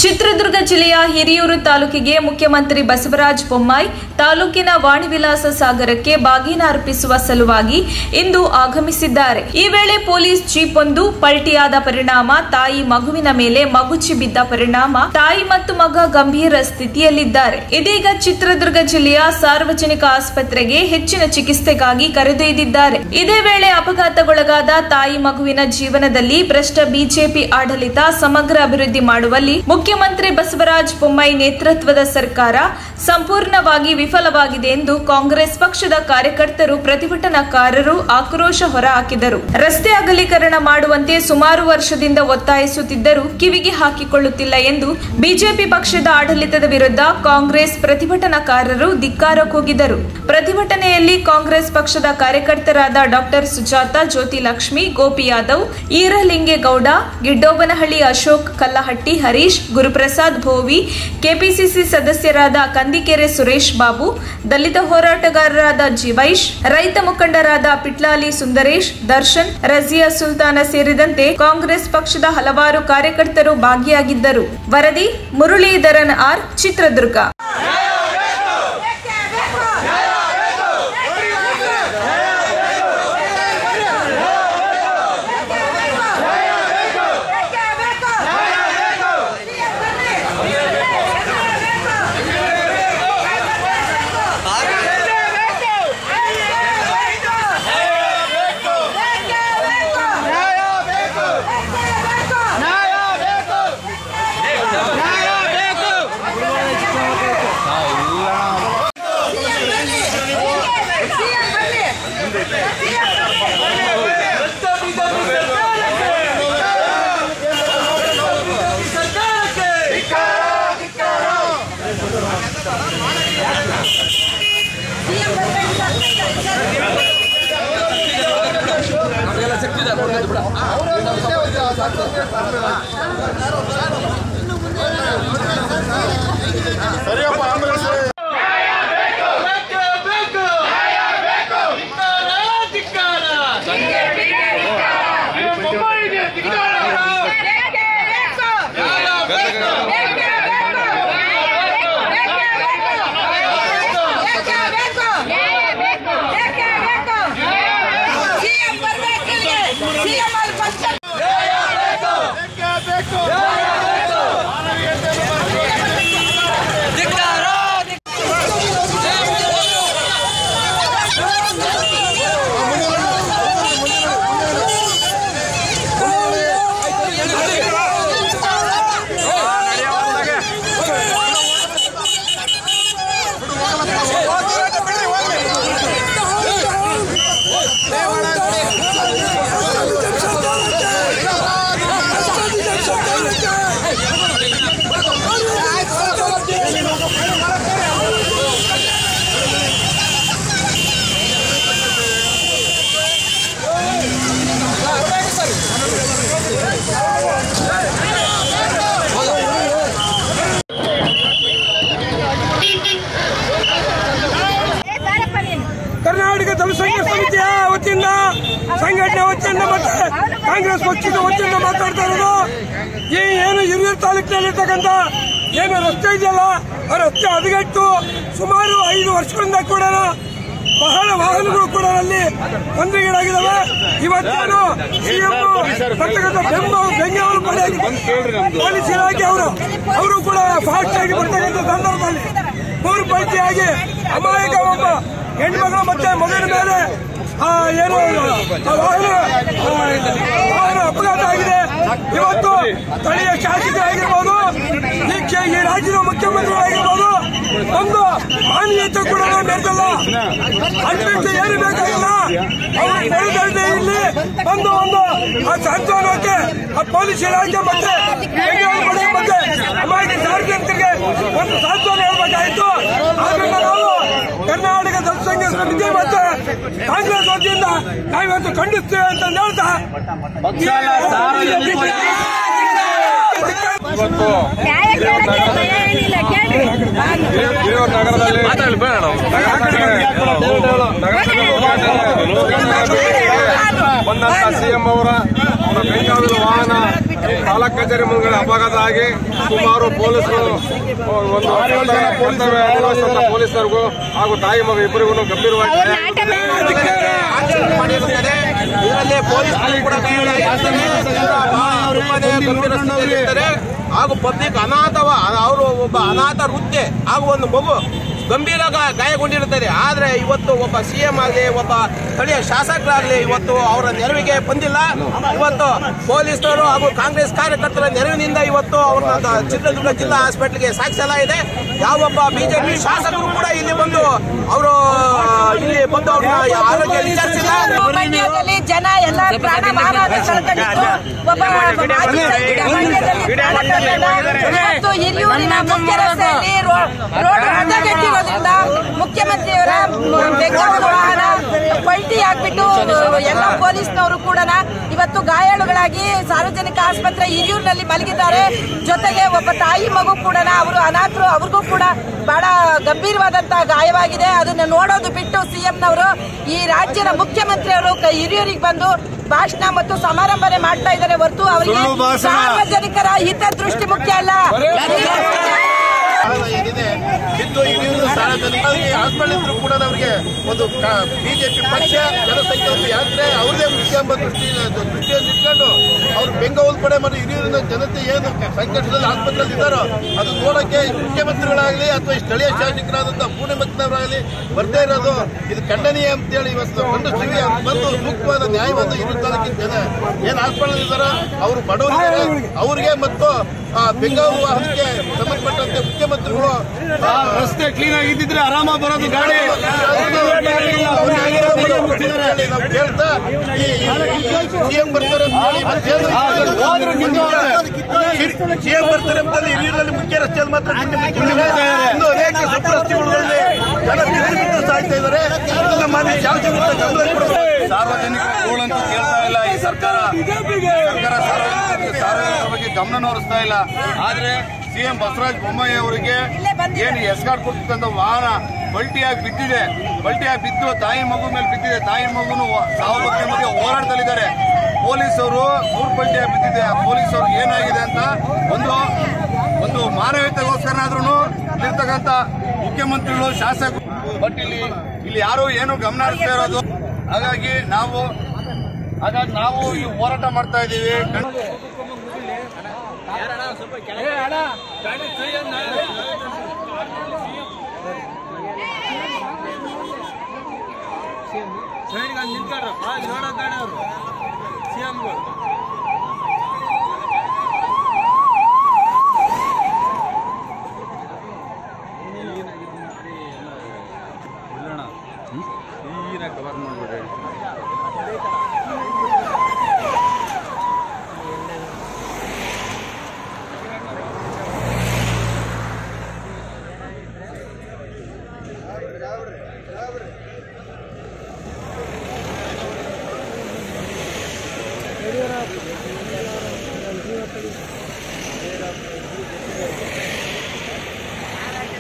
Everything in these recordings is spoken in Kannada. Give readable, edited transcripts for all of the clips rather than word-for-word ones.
ಚಿತ್ರದುರ್ಗ ಜಿಲ್ಲೆಯ ಹಿರಿಯೂರು ತಾಲೂಕಿಗೆ ಮುಖ್ಯಮಂತ್ರಿ ಬಸವರಾಜ ಬೊಮ್ಮಾಯಿ ತಾಲೂಕಿನ ವಾಣಿವಿಲಾಸ ಸಾಗರಕ್ಕೆ ಬಾಗಿನ ಅರ್ಪಿಸುವ ಸಲುವಾಗಿ ಇಂದು ಆಗಮಿಸಿದ್ದಾರೆ. ಈ ವೇಳೆ ಪೊಲೀಸ್ ಜೀಪ್ ಒಂದು ಪಲ್ಟಿಯಾದ ಪರಿಣಾಮ ತಾಯಿ ಮಗುವಿನ ಮೇಲೆ ಮಗುಚಿ ಬಿದ್ದ ಪರಿಣಾಮ ತಾಯಿ ಮತ್ತು ಮಗ ಗಂಭೀರ ಸ್ಥಿತಿಯಲ್ಲಿದ್ದಾರೆ. ಇದೀಗ ಚಿತ್ರದುರ್ಗ ಜಿಲ್ಲೆಯ ಸಾರ್ವಜನಿಕ ಆಸ್ಪತ್ರೆಗೆ ಹೆಚ್ಚಿನ ಚಿಕಿತ್ಸೆಗಾಗಿ ಕರೆದೊಯ್ದಿದ್ದಾರೆ. ಇದೇ ವೇಳೆ ಅಪಘಾತಗೊಳಗಾದ ತಾಯಿ ಮಗುವಿನ ಜೀವನದಲ್ಲಿ ಭ್ರಷ್ಟ ಬಿಜೆಪಿ ಆಡಳಿತ ಸಮಗ್ರ ಅಭಿವೃದ್ಧಿ ಮಾಡುವಲ್ಲಿ ಮುಖ್ಯಮಂತ್ರಿ ಬಸವರಾಜ ಬೊಮ್ಮಾಯಿ ನೇತೃತ್ವದ ಸರ್ಕಾರ ಸಂಪೂರ್ಣವಾಗಿ ವಿಫಲವಾಗಿದೆ ಎಂದು ಕಾಂಗ್ರೆಸ್ ಪಕ್ಷದ ಕಾರ್ಯಕರ್ತರು ಪ್ರತಿಭಟನಾಕಾರರು ಆಕ್ರೋಶ ಹೊರಹಾಕಿದರು. ರಸ್ತೆ ಅಗಲೀಕರಣ ಮಾಡುವಂತೆ ಸುಮಾರು ವರ್ಷದಿಂದ ಒತ್ತಾಯಿಸುತ್ತಿದ್ದರೂ ಕಿವಿಗೆ ಹಾಕಿಕೊಳ್ಳುತ್ತಿಲ್ಲ ಎಂದು ಬಿಜೆಪಿ ಪಕ್ಷದ ಆಡಳಿತದ ವಿರುದ್ಧ ಕಾಂಗ್ರೆಸ್ ಪ್ರತಿಭಟನಾಕಾರರು ಧಿಕ್ಕಾರ ಕೂಗಿದರು. ಪ್ರತಿಭಟನೆಯಲ್ಲಿ ಕಾಂಗ್ರೆಸ್ ಪಕ್ಷದ ಕಾರ್ಯಕರ್ತರಾದ ಡಾಕ್ಟರ್ ಸುಜಾತ, ಜ್ಯೋತಿ ಲಕ್ಷ್ಮಿ, ಗೋಪಿ ಯಾದವ್, ಈರಲಿಂಗೇಗೌಡ, ಗಿಡ್ಡೋಬನಹಳ್ಳಿ ಅಶೋಕ್, ಕಲ್ಲಹಟ್ಟಿ ಹರೀಶ್, ಗುರುಪ್ರಸಾದ್ ಭೋವಿ, ಕೆಪಿಸಿಸಿ ಸದಸ್ಯರಾದ ಕಂದಿಕೆರೆ ಸುರೇಶ್ ಬಾಬು, ದಲಿತ ಹೋರಾಟಗಾರರಾದ ಜಿವೈಶ್, ರೈತ ಮುಖಂಡರಾದ ಪಿಟ್ಲಾಲಿ ಸುಂದರೇಶ್, ದರ್ಶನ್, ರಜಿಯಾ ಸುಲ್ತಾನ ಸೇರಿದಂತೆ ಕಾಂಗ್ರೆಸ್ ಪಕ್ಷದ ಹಲವಾರು ಕಾರ್ಯಕರ್ತರು ಭಾಗಿಯಾಗಿದ್ದರು. ವರದಿ ಮುರಳೀಧರನ್ ಆರ್, ಚಿತ್ರದುರ್ಗ. ಕರ್ನಾಟಕ ಜನಸಂಘ ಸಮಿತಿಯ ವತಿಯಿಂದ ಸಂಘಟನೆ ವತಿಯಿಂದ ಮತ್ತೆ ಕಾಂಗ್ರೆಸ್ ಪಕ್ಷದ ವತಿಯಿಂದ ಮಾತಾಡ್ತಾ ಇರೋದು. ಈ ಏನು ಹಿರಿಯೂರು ತಾಲೂಕಿನಲ್ಲಿರ್ತಕ್ಕಂಥ ಏನು ರಸ್ತೆ ಇದೆಯಲ್ಲ, ಆ ರಸ್ತೆ ಹದಗೆಟ್ಟು ಸುಮಾರು 5 ವರ್ಷಗಳಿಂದ ಕೂಡ ಬಹಳ ವಾಹನಗಳು ಕೂಡ ಅಲ್ಲಿ ತೊಂದರೆಗೀಡಾಗಿದ್ದಾವೆ. ಇವತ್ತೇನು ಸಿಎಂ ಬರ್ತಕ್ಕಂಥ ಬೆಂಗಳೂರು ಪೊಲೀಸ್ ಇಲಾಖೆ ಅವರು ಕೂಡ ಫಾಸ್ಟ್ ಆಗಿ ಬರ್ತಕ್ಕಂಥ ಸಂದರ್ಭದಲ್ಲಿ 3 ಪೈಕಿಯಾಗಿ ಅಮಾಯಕ ಒಬ್ಬ ಹೆಣ್ಮಗಳು ಮತ್ತೆ ಮಗನ ಮೇಲೆ ಏನು ವಾಹನ ಅಪಘಾತ ಆಗಿದೆ. ಇವತ್ತು ಸ್ಥಳೀಯ ಶಾಸಕರಾಗಿರ್ಬೋದು, ಈ ರಾಜ್ಯದ ಮುಖ್ಯಮಂತ್ರಿಗಳಾಗಿರ್ಬೋದು, ಒಂದು ಮಾನವೀಯತೆ ಕೂಡ ನಡೆದಲ್ಲ. ಅಂತಿಷ್ಟ ಏನು ಬೇಕಾಗಿಲ್ಲ, ಅವರು ಇಲ್ಲಿ ಒಂದು ಆ ಸಾಂತ್ವನಕ್ಕೆ ಆ ಪೊಲೀಸ್ ಇಲಾಖೆ ಮತ್ತೆ ಮತ್ತೆ ಅಮಾಯಕ ಸಾರ್ವಜನಿಕರಿಗೆ ಒಂದು ಸಾಂತ್ವನ ಹೇಳ್ಬೇಕಾಯಿತು. ಆದ್ರಿಂದ ನಾವು ಕರ್ನಾಟಕ ಜನಸಂಘ ಸಮಿತಿ ಮತ್ತೆ ಕಾಂಗ್ರೆಸ್ ವತಿಯಿಂದ ನಾವಿವತ್ತು ಖಂಡಿಸ್ತೇವೆ ಅಂತ ಹೇಳ್ತಾ ಇವತ್ತು ನಗರದಲ್ಲಿ ಬಂದ ಬಂದಂತ ಸಿಎಂ ಅವರ ಬೆಂಗಳೂರು ವಾಹನ ತಾಲೂಕು ಕಚೇರಿ ಮುಂದೆ ಅಪಘಾತ ಆಗಿ ಸುಮಾರು ಪೊಲೀಸರು ಪೊಲೀಸರಿಗೂ ಹಾಗೂ ತಾಯಿ ಮಗ ಇಬ್ಬರಿಗೂ ಗಂಭೀರವಾಗಿ ಇದರಲ್ಲಿ ಪೊಲೀಸರು ಕೂಡ ಹಾಗೂ ಪಬ್ಲಿಕ್ ಅವರು ಒಬ್ಬ ಅನಾಥ ವೃದ್ಧೆ ಹಾಗೂ ಒಂದು ಮಗು ಗಂಭೀರ ಗಾಯಗೊಂಡಿರುತ್ತದೆ. ಆದರೆ ಇವತ್ತು ಒಬ್ಬ ಸಿಎಂ ಆಗಲಿ ಒಬ್ಬ ಸ್ಥಳೀಯ ಶಾಸಕರಾಗಲಿ ಇವತ್ತು ಅವರ ನೆರವಿಗೆ ಬಂದಿಲ್ಲ. ಇವತ್ತು ಪೊಲೀಸರು ಹಾಗೂ ಕಾಂಗ್ರೆಸ್ ಕಾರ್ಯಕರ್ತರ ನೆರವಿನಿಂದ ಇವತ್ತು ಅವರನ್ನ ಚಿತ್ರದುರ್ಗ ಜಿಲ್ಲಾ ಹಾಸ್ಪಿಟಲ್ಗೆ ಸಾಗಿಸಲಾಗಿದೆ. ಯಾವೊಬ್ಬ ಬಿಜೆಪಿ ಶಾಸಕರು ಕೂಡ ಇಲ್ಲಿ ಬಂದು ಅವರು ಆರೋಗ್ಯ ವಿಚಾರಿಸಿಲ್ಲ. ಜನ ಎಲ್ಲ ಪ್ರಾಣ ಹಿರಿಯೂರಿನ ಮುಖ್ಯ ರಸ್ತೆಯಲ್ಲಿ ರೋಡ್ ಹದಗೆಟ್ಟಿರೋದ್ರಿಂದ ಮುಖ್ಯಮಂತ್ರಿಯವರ ಬೆಂಗಳೂರು ವಾಹನ ಪಲ್ಟಿ ಆಗ್ಬಿಟ್ಟು ಎಲ್ಲ ಪೊಲೀಸ್ನವರು ಕೂಡ ಇವತ್ತು ಗಾಯಾಳುಗಳಾಗಿ ಸಾರ್ವಜನಿಕ ಆಸ್ಪತ್ರೆ ಹಿರಿಯೂರಿನಲ್ಲಿ ಮಲಗಿದ್ದಾರೆ. ಜೊತೆಗೆ ಒಬ್ಬ ತಾಯಿ ಮಗು ಕೂಡ ಅವರು ಅನಾಥರು, ಅವ್ರಿಗೂ ಕೂಡ ಬಹಳ ಗಂಭೀರವಾದಂತಹ ಗಾಯವಾಗಿದೆ. ಅದನ್ನು ನೋಡೋದು ಬಿಟ್ಟು ಸಿಎಂನವರು ಈ ರಾಜ್ಯದ ಮುಖ್ಯಮಂತ್ರಿಯವರು ಹಿರಿಯೂರಿಗೆ ಬಂದು ಭಾಷಣ ಮತ್ತು ಸಮಾರಂಭನೆ ಮಾಡ್ತಾ ಇದ್ದಾರೆ ಹೊರತು ಅವರಿಗೆ ಸಾರ್ವಜನಿಕರ ಹಿತದೃಷ್ಟಿ ಮುಖ್ಯ ಅಲ್ಲ. ಏನಿದೆ ಇದ್ದು ಹಿರಿಯೂರು ಸಾರ್ವಜನಿಕರಿಗೆ ಹಾಸ್ಪಿಟಲ್ ಇದ್ರು ಕೂಡ ಅವರಿಗೆ ಒಂದು ಬಿಜೆಪಿ ಪಕ್ಷ ಜನಸಂಖ್ಯೆ ಒಂದು ಯಾತ್ರೆ ಅವ್ರದೇ ಮುಖ್ಯ ಎಂಬ ದೃಷ್ಟಿಯನ್ನು ಇಟ್ಕೊಂಡು ಅವರು ಬೆಂಗಳೂರು ಕಡೆ ಮತ್ತು ಹಿರಿಯೂರಿನ ಜನತೆ ಏನು ಸಂಕಷ್ಟದಲ್ಲಿ ಆಸ್ಪತ್ರೆಯಲ್ಲಿ ಇದ್ದಾರೋ ಅದು ನೋಡಕ್ಕೆ ಮುಖ್ಯಮಂತ್ರಿಗಳಾಗಲಿ ಅಥವಾ ಸ್ಥಳೀಯ ಶಾಸಕರಾದಂತಹ ಪೂರ್ಣಿಮಕ್ಕನವರಾಗಲಿ ಬರ್ದೇ ಇರೋದು ಇದು ಖಂಡನೀಯ ಅಂತೇಳಿ ಇವತ್ತು ಬಂದು ಸೂಕ್ತವಾದ ನ್ಯಾಯವನ್ನು ಹಿರಿಯೂರು ತಾಲೂಕಿನ ಜನ ಏನು ಹಾಸ್ಪಿಟಲ್ ಇದ್ದಾರೋ ಅವರು ಬಡವರಿದ್ದಾರೆ ಅವರಿಗೆ ಮತ್ತು ಬೆಂಗಳೂರು ವಾಹನಕ್ಕೆ ಸಂಬಂಧಪಟ್ಟಂತೆ ಮುಖ್ಯಮಂತ್ರಿಗಳು ರಸ್ತೆ ಕ್ಲೀನ್ ಆಗಿದ್ದಿದ್ರೆ ಆರಾಮಾಗಿ ಬರೋದು ಗಾಡಿ ನಾವು ಕೇಳ್ತಾ ಸಿಎಂ ಬರ್ತಾರೆ ಸಿಎಂ ಬರ್ತಾರೆ ಅಂತಲ್ಲಿ ಹಿರಿಯೂರಿನಲ್ಲಿ ಮುಖ್ಯ ರಸ್ತೆಯಲ್ಲಿ ಮಾತ್ರ ಇನ್ನು ಅನೇಕ ಸಬ್ ರಸ್ತೆಗಳಲ್ಲಿ ಜನ ಬಿದ್ದು ಸಾಯ್ತಾ ಇದ್ದಾರೆ. ಮಾನ್ಯ ಶಾಸಕರು ಗಮನ ಕೊಡಬೇಕು. ಸಾರ್ವಜನಿಕರ ಗೋಳಂತೂ ಕೇಳ್ತಾ ಇಲ್ಲ ಈ ಸರ್ಕಾರ ಸಾರ್ವಜನಿಕರ ಬಗ್ಗೆ ಗಮನ ಹರಿಸ್ತಾ ಇಲ್ಲ. ಆದ್ರೆ ಸಿಎಂ ಬಸವರಾಜ ಬೊಮ್ಮಾಯಿ ಅವರಿಗೆ ಏನು ಎಸ್ಕಾರ್ಟ್ ಕೊಡ್ತಕ್ಕಂಥ ವಾಹನ ಪಲ್ಟಿಯಾಗಿ ಬಿದ್ದು ತಾಯಿ ಮಗು ಮೇಲೆ ಬಿದ್ದಿದೆ. ತಾಯಿ ಮಗುನು ಸಾವು ಬಗ್ಗೆ ಹೋರಾಡ್ತಲಿದ್ದಾರೆ. ಪೊಲೀಸರು 3 ಪಲ್ಟಿಯಾಗಿ ಬಿದ್ದಿದೆ. ಪೊಲೀಸರು ಏನಾಗಿದೆ ಅಂತ ಒಂದು ಮಾನವೀಯತೆಗೋಸ್ಕರನಾದ್ರೂ ಇಲ್ಲಿರ್ತಕ್ಕಂಥ ಮುಖ್ಯಮಂತ್ರಿಗಳು ಶಾಸಕರು ಬಟ್ ಇಲ್ಲಿ ಯಾರು ಏನು ಗಮನ ಹರಿಸ್ತಾ ಇರೋದು. ಹಾಗಾಗಿ ನಾವು ಈ ಹೋರಾಟ ಮಾಡ್ತಾ ಇದ್ದೀವಿ. ಕವರ್ ಮಾಡ್ಬಿಡ್ರಿ.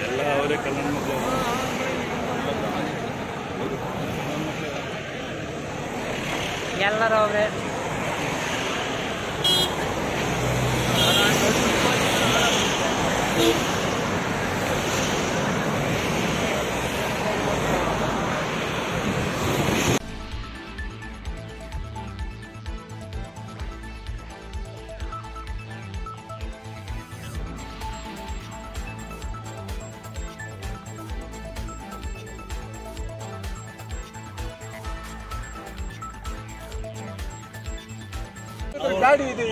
ಎಲ್ಲ ಅವರೇ ಕಲ್ಯಾಣ ಮಕ್ಕಳು ಎಲ್ಲರೂ ಅವರೇ. ಗಾಡಿ ಇದು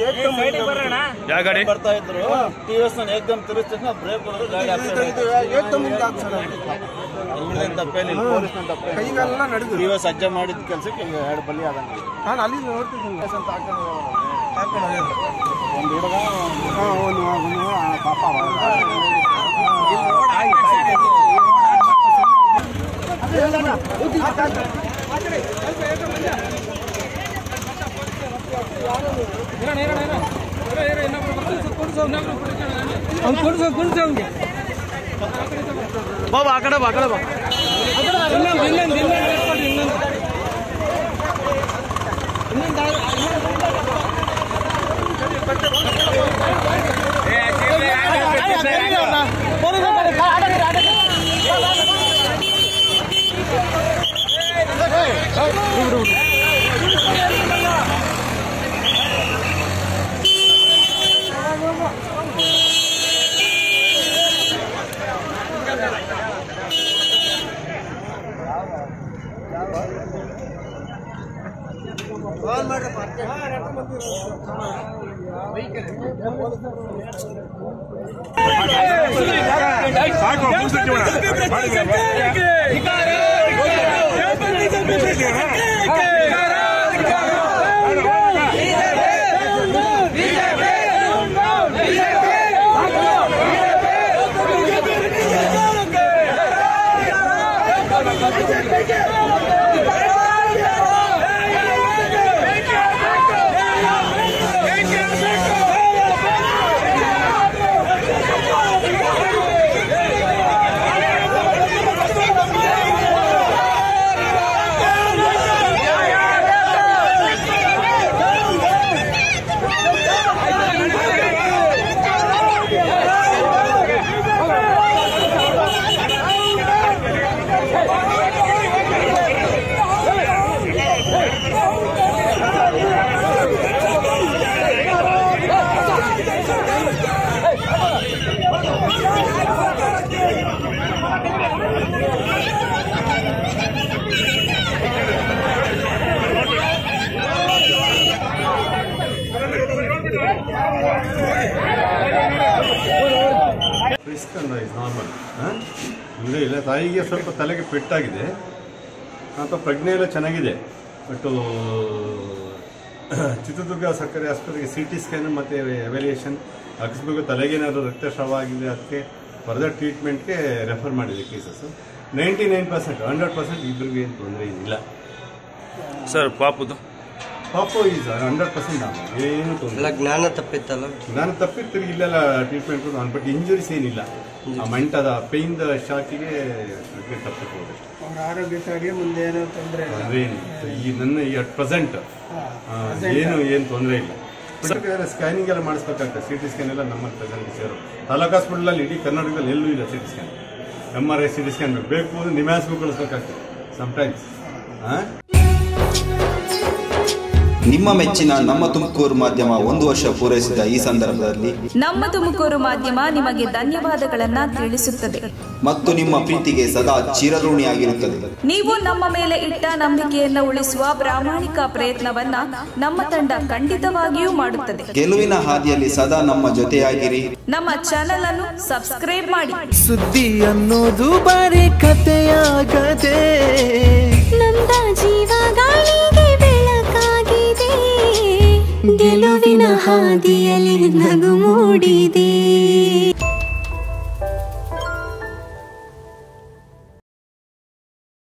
ಯಾವ ಗಾಡಿ ಬರ್ತಾ ಇದ್ರು ಟಿವಿಎಸ್ ಏಕದಮ್ ತಿರುಗಿದ ಬ್ರೇಕ್ ಹೊಡೆದು ಗಾಡಿ ತಪ್ಪೇನಿಲ್ಲ. ಪೊಲೀಸ್ನ ತಪ್ಪೇ ಕೈಗೆಲ್ಲ ನಡೆದು ಟಿವಿಎಸ್ ಅಜ್ಜ ಮಾಡಿದ ಕೆಲಸಕ್ಕೆ 2 ಬಲಿ ಆದಂಗೆ. ನಾನು ಅಲ್ಲಿ ನೋಡ್ತಿದ್ದೀನಿ ಅಂತ ಹಾಕೊಂಡು ಒಂದು ಹುಡುಗ ಒಂದು ಪಾಪ ಬಾಬಾ ಆ ಕಡೆ ಬಾ ಇನ್ನೊಂದು ಇಸ್ ನಾರ್ಮಲ್. ಇಲ್ಲ ತಾಯಿಗೆ ಸ್ವಲ್ಪ ತಲೆಗೆ ಪೆಟ್ಟಾಗಿದೆ ಅಥವಾ ಪ್ರಜ್ಞೆ ಎಲ್ಲ ಚೆನ್ನಾಗಿದೆ. ಬಟ್ ಚಿತ್ರದುರ್ಗ ಸರ್ಕಾರಿ ಆಸ್ಪತ್ರೆಗೆ CT ಸ್ಕ್ಯಾನ್ ಮತ್ತು ಎವ್ಯಾಲ್ಯೂಯೇಷನ್ ಹಾಕಿಸ್ಬೇಕು. ತಲೆಗೇನಾದರೂ ರಕ್ತಸ್ರಾವ ಆಗಿದೆ, ಅದಕ್ಕೆ ಫರ್ದರ್ ಟ್ರೀಟ್ಮೆಂಟ್ಗೆ ರೆಫರ್ ಮಾಡಿದೆ ಕೇಸಸ್. 99% 100% ಇಬ್ಬರಿಗೂ ಏನು ತೊಂದರೆ ಏನಿಲ್ಲ ಸರ್. ಪಾಪು ಈಸ್ 100% ಏನು ತೊಂದರೆ. ಜ್ಞಾನ ತಪ್ಪಿತ್ತಲ್ಲ, ಜ್ಞಾನ ತಪ್ಪಿತ್ತು, ಇಲ್ಲೆಲ್ಲ ಟ್ರೀಟ್ಮೆಂಟ್ ಬಟ್ ಇಂಜುರೀಸ್ ಏನಿಲ್ಲ. ಆ ಮೆಂಟದ ಪೇಯ್ನ್ದ ಶಾಕಿಗೆ ತಪ್ಪಿರ್ಬೋದು. ಆರೋಗ್ಯಕ್ಕಾಗಿ ಮುಂದೆ ಏನೋ ತೊಂದರೆ ಈ ನನ್ನ ಅಟ್ ಪ್ರೆಸೆಂಟ್ ಏನು ತೊಂದರೆ ಇಲ್ಲ. ಸ್ಕ್ಯಾನಿಂಗ್ ಎಲ್ಲ ಮಾಡಿಸ್ಬೇಕಾಗ್ತದೆ. CT ಸ್ಕ್ಯಾನ್ ಎಲ್ಲ ನಮ್ಮಲ್ಲಿ ಪ್ರೆಸೆಂಟ್ ಸೇರು. ತಾಲೂಕು ಹಾಸ್ಪಿಟಲಲ್ಲಿ ಇಡೀ ಕರ್ನಾಟಕದಲ್ಲಿ ಎಲ್ಲೂ ಇಲ್ಲ CT scan. MRI CT scan ಬೇಕು ಅಂದ್ರೆ ನಿಮ್ಯಾಸ್ಗೂ ಕಳಿಸ್ಬೇಕಾಗ್ತದೆ ಸಮ್ಟೈಮ್ಸ್. ನಿಮ್ಮ ಮೆಚ್ಚಿನ ನಮ್ಮ ತುಮಕೂರು ಮಾಧ್ಯಮ 1 ವರ್ಷ ಪೂರೈಸಿದ ಈ ಸಂದರ್ಭದಲ್ಲಿ ನಮ್ಮ ತುಮಕೂರು ಮಾಧ್ಯಮ ನಿಮಗೆ ಧನ್ಯವಾದಗಳನ್ನ ತಿಳಿಸುತ್ತದೆ ಮತ್ತು ನಿಮ್ಮ ಪ್ರೀತಿಗೆ ಸದಾ ಚಿರಋಣಿಯಾಗಿರುತ್ತದೆ. ನೀವು ನಮ್ಮ ಮೇಲೆ ಇಟ್ಟ ನಂಬಿಕೆಯನ್ನು ಉಳಿಸುವ ಪ್ರಾಮಾಣಿಕ ಪ್ರಯತ್ನವನ್ನ ನಮ್ಮ ತಂಡ ಖಂಡಿತವಾಗಿಯೂ ಮಾಡುತ್ತದೆ. ಗೆಲುವಿನ ಹಾದಿಯಲ್ಲಿ ಸದಾ ನಮ್ಮ ಜೊತೆಯಾಗಿರಿ. ನಮ್ಮ ಚಾನೆಲ್ ಅನ್ನು ಸಬ್ಸ್ಕ್ರೈಬ್ ಮಾಡಿ. ಸುದ್ದಿ ಅನ್ನೋದು ಬರೀ ಕಥೆಯಾಗದೆ ನಮ್ದ ಜೀವ ಗಾಳಿಗೆ ಬೆಳಕಾಗಿದೆ. ಗೆಲುವಿನ ಹಾದಿಯಲ್ಲಿ ನಗು ಮೂಡಿದೆ.